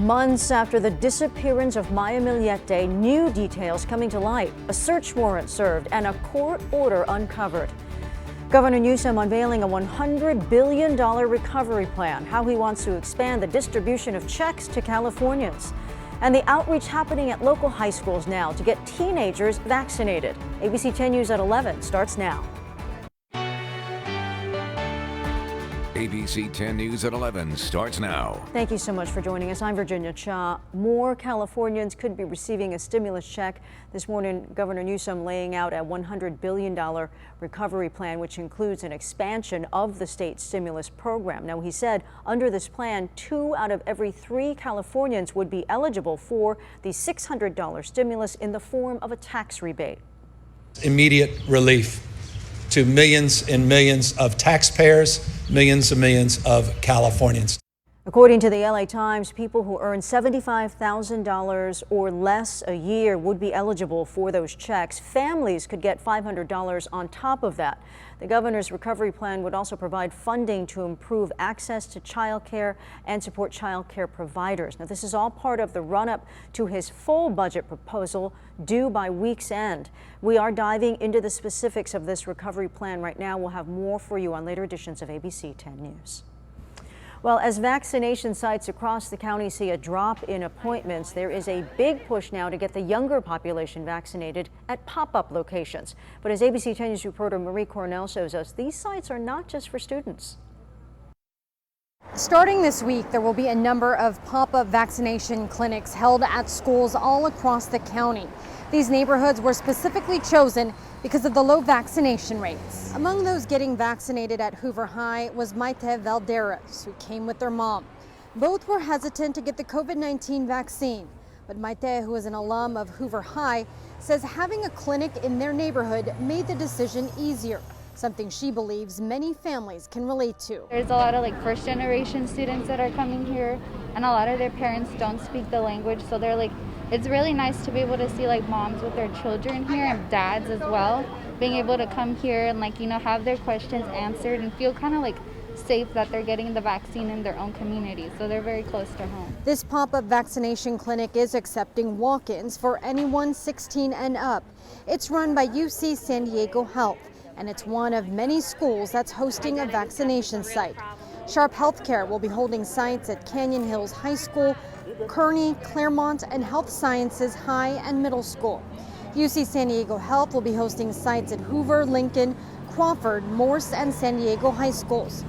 Months after the disappearance of Maya Millete, new details coming to light. A search warrant served and a court order uncovered. Governor Newsom unveiling a $100 billion recovery plan, how he wants to expand the distribution of checks to Californians. And the outreach happening at local high schools now to get teenagers vaccinated. ABC 10 News at 11 starts now. ABC 10 News at 11 starts now. Thank you so much for joining us. I'm Virginia Cha. More Californians could be receiving a stimulus check. This morning, Governor Newsom laying out a $100 billion recovery plan, which includes an expansion of the state's stimulus program. Now, he said under this plan, 2 out of every 3 Californians would be eligible for the $600 stimulus in the form of a tax rebate. Immediate relief to millions and millions of taxpayers, millions and millions of Californians. According to the LA Times, people who earn $75,000 or less a year would be eligible for those checks. Families could get $500 on top of that. The governor's recovery plan would also provide funding to improve access to child care and support child care providers. Now, this is all part of the run-up to his full budget proposal due by week's end. We are diving into the specifics of this recovery plan right now. We'll have more for you on later editions of ABC 10 News. Well, as vaccination sites across the county see a drop in appointments, there is a big push now to get the younger population vaccinated at pop-up locations. But as ABC 10 News reporter Marie Cornell shows us, these sites are not just for students. Starting this week, there will be a number of pop-up vaccination clinics held at schools all across the county. These neighborhoods were specifically chosen because of the low vaccination rates. Among those getting vaccinated at Hoover High was Maite Valderas, who came with their mom. Both were hesitant to get the COVID-19 vaccine, but Maite, who is an alum of Hoover High, says having a clinic in their neighborhood made the decision easier, something she believes many families can relate to. There's a lot of first generation students that are coming here, and a lot of their parents don't speak the language, so they're it's really nice to be able to see moms with their children here and dads as well, being able to come here and have their questions answered and feel kind of safe that they're getting the vaccine in their own community, so they're very close to home. This pop-up vaccination clinic is accepting walk-ins for anyone 16 and up. It's run by UC San Diego Health, and it's one of many schools that's hosting a vaccination site. Sharp Healthcare will be holding sites at Canyon Hills High School, Kearney, Claremont, and Health Sciences High and Middle School. UC San Diego Health will be hosting sites at Hoover, Lincoln, Crawford, Morse, and San Diego high schools.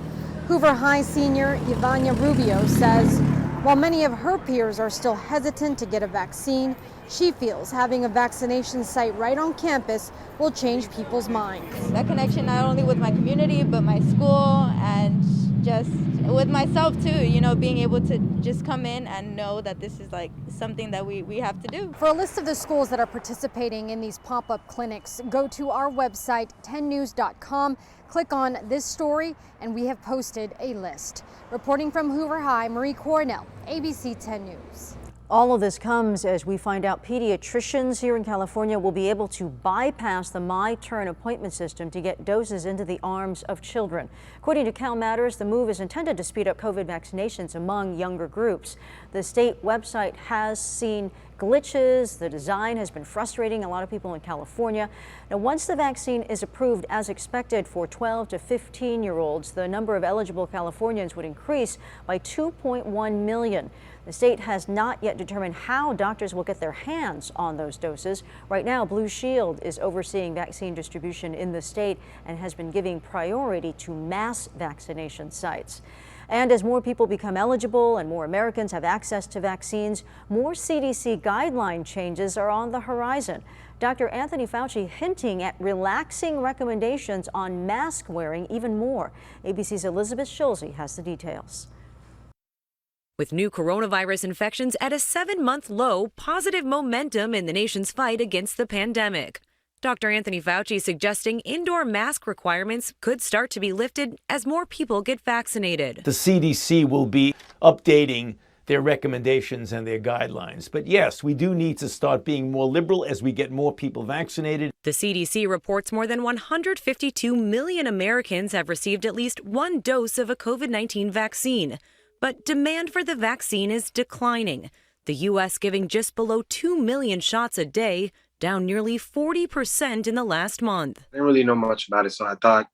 Hoover High senior Ivania Rubio says, while many of her peers are still hesitant to get a vaccine, she feels having a vaccination site right on campus will change people's minds. That connection not only with my community, but my school and just with myself too, being able to just come in and know that this is something that we have to do. For a list of the schools that are participating in these pop-up clinics, go to our website, 10news.com, click on this story, and we have posted a list. Reporting from Hoover High, Marie Cornell, ABC 10 News. All of this comes as we find out pediatricians here in California will be able to bypass the My Turn appointment system to get doses into the arms of children. According to Cal Matters, the move is intended to speed up COVID vaccinations among younger groups. The state website has seen glitches. The design has been frustrating a lot of people in California. Now, once the vaccine is approved as expected for 12 to 15-year-olds, the number of eligible Californians would increase by 2.1 million. The state has not yet determined how doctors will get their hands on those doses. Right now, Blue Shield is overseeing vaccine distribution in the state and has been giving priority to mass vaccination sites. And as more people become eligible and more Americans have access to vaccines, more CDC guideline changes are on the horizon. Dr. Anthony Fauci hinting at relaxing recommendations on mask wearing even more. ABC's Elizabeth Schulze has the details. With new coronavirus infections at a 7-month low, positive momentum in the nation's fight against the pandemic. Dr. Anthony Fauci suggesting indoor mask requirements could start to be lifted as more people get vaccinated. The CDC will be updating their recommendations and their guidelines. But yes, we do need to start being more liberal as we get more people vaccinated. The CDC reports more than 152 million Americans have received at least one dose of a COVID-19 vaccine. but demand for the vaccine is declining. The U.S. giving just below 2 million shots a day, down nearly 40% in the last month. I didn't really know much about it, so I thought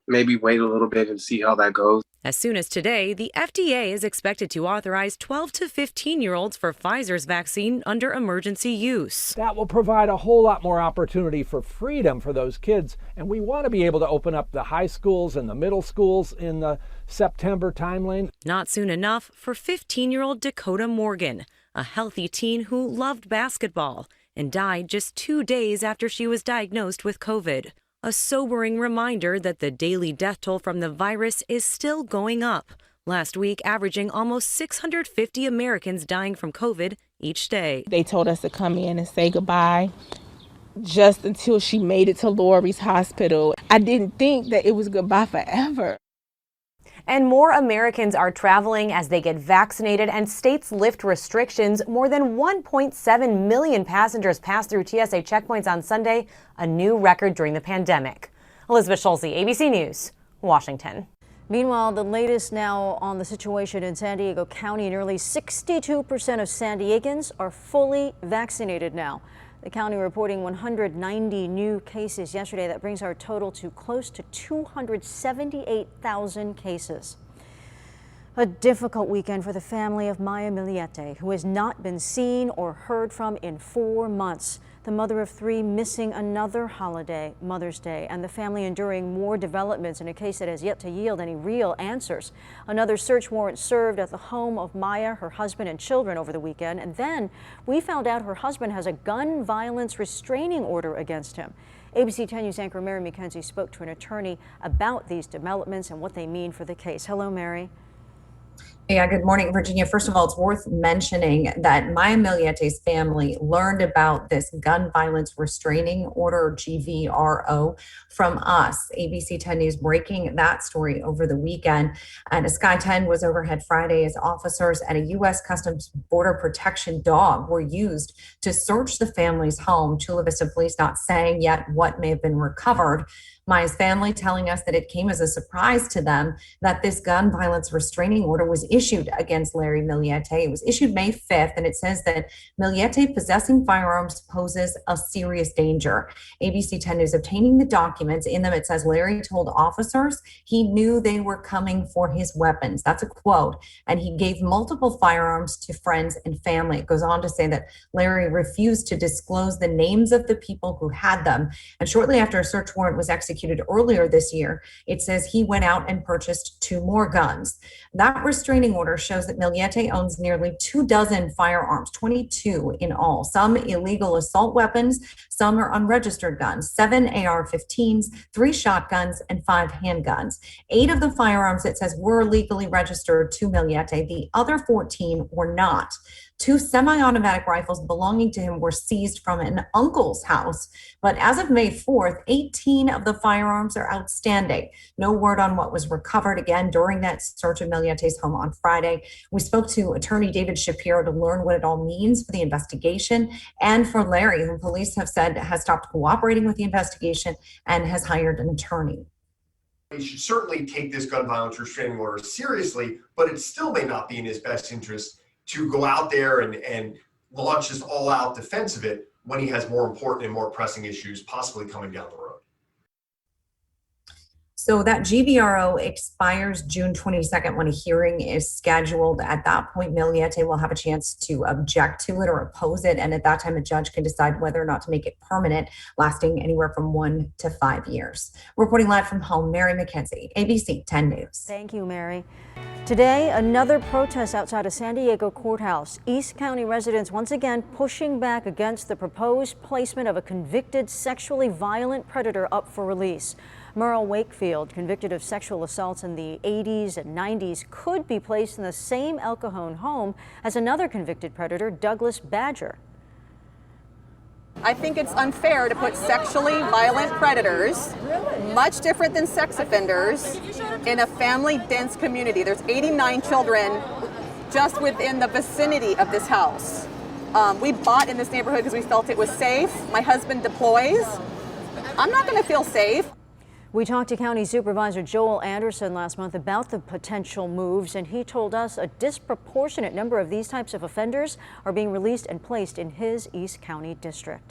maybe wait a little bit and see how that goes. As soon as today, the FDA is expected to authorize 12 to 15-year-olds for Pfizer's vaccine under emergency use. That will provide a whole lot more opportunity for freedom for those kids. And we want to be able to open up the high schools and the middle schools in the September timeline. Not soon enough for 15-year-old Dakota Morgan, a healthy teen who loved basketball and died just 2 days after she was diagnosed with COVID. A sobering reminder that the daily death toll from the virus is still going up. Last week, averaging almost 650 Americans dying from COVID each day. They told us to come in and say goodbye just until she made it to Lurie's hospital. I didn't think that it was goodbye forever. And more Americans are traveling as they get vaccinated and states lift restrictions. More than 1.7 million passengers passed through TSA checkpoints on Sunday, a new record during the pandemic. Elizabeth Schulze, ABC News, Washington. Meanwhile, the latest now on the situation in San Diego County. Nearly 62% of San Diegans are fully vaccinated now. The county reporting 190 new cases yesterday. That brings our total to close to 278,000 cases. A difficult weekend for the family of Maya Miliete, who has not been seen or heard from in 4 months. The mother of 3 missing another holiday, Mother's Day, and the family enduring more developments in a case that has yet to yield any real answers. Another search warrant served at the home of Maya, her husband, and children over the weekend. And then we found out her husband has a gun violence restraining order against him. ABC 10 News anchor Mary McKenzie spoke to an attorney about these developments and what they mean for the case. Hello, Mary. Yeah, good morning, Virginia. First of all, it's worth mentioning that Maya Miliete's family learned about this gun violence restraining order, GVRO, from us. ABC 10 News breaking that story over the weekend. And a Sky 10 was overhead Friday as officers at a U.S. Customs Border Protection dog were used to search the family's home. Chula Vista police not saying yet what may have been recovered. Maya's family telling us that it came as a surprise to them that this gun violence restraining order was issued against Larry Miliete. It was issued May 5th, and it says that Miliete possessing firearms poses a serious danger. ABC 10 News obtaining the documents. In them, it says Larry told officers he knew they were coming for his weapons. That's a quote. And he gave multiple firearms to friends and family. It goes on to say that Larry refused to disclose the names of the people who had them. And shortly after a search warrant was executed earlier this year, it says he went out and purchased 2 more guns. That restraining order shows that Miliete owns nearly 24 firearms, 22 in all. Some illegal assault weapons, some are unregistered guns, 7 AR-15s, 3 shotguns, and 5 handguns. 8 of the firearms, it says, were legally registered to Miliete. The other 14 were not. 2 semi-automatic rifles belonging to him were seized from an uncle's house. But as of May 4th, 18 of the firearms are outstanding. No word on what was recovered again during that search of Miliete's home on Friday. We spoke to attorney David Shapiro to learn what it all means for the investigation and for Larry, whom police have said has stopped cooperating with the investigation and has hired an attorney. He should certainly take this gun violence restraining order seriously, but it still may not be in his best interest to go out there and launch this all-out defense of it when he has more important and more pressing issues possibly coming down the road. So that GVRO expires June 22nd when a hearing is scheduled. At that point, Miliete will have a chance to object to it or oppose it. And at that time, a judge can decide whether or not to make it permanent, lasting anywhere from 1 to 5 years. Reporting live from home, Mary McKenzie, ABC 10 News. Thank you, Mary. Today, another protest outside a San Diego courthouse. East County residents once again pushing back against the proposed placement of a convicted sexually violent predator up for release. Merle Wakefield, convicted of sexual assaults in the 80s and 90s, could be placed in the same El Cajon home as another convicted predator, Douglas Badger. I think it's unfair to put sexually violent predators, much different than sex offenders, in a family-dense community. There's 89 children just within the vicinity of this house. We bought in this neighborhood because we felt it was safe. My husband deploys. I'm not going to feel safe. We talked to County Supervisor Joel Anderson last month about the potential moves, and he told us a disproportionate number of these types of offenders are being released and placed in his East County district.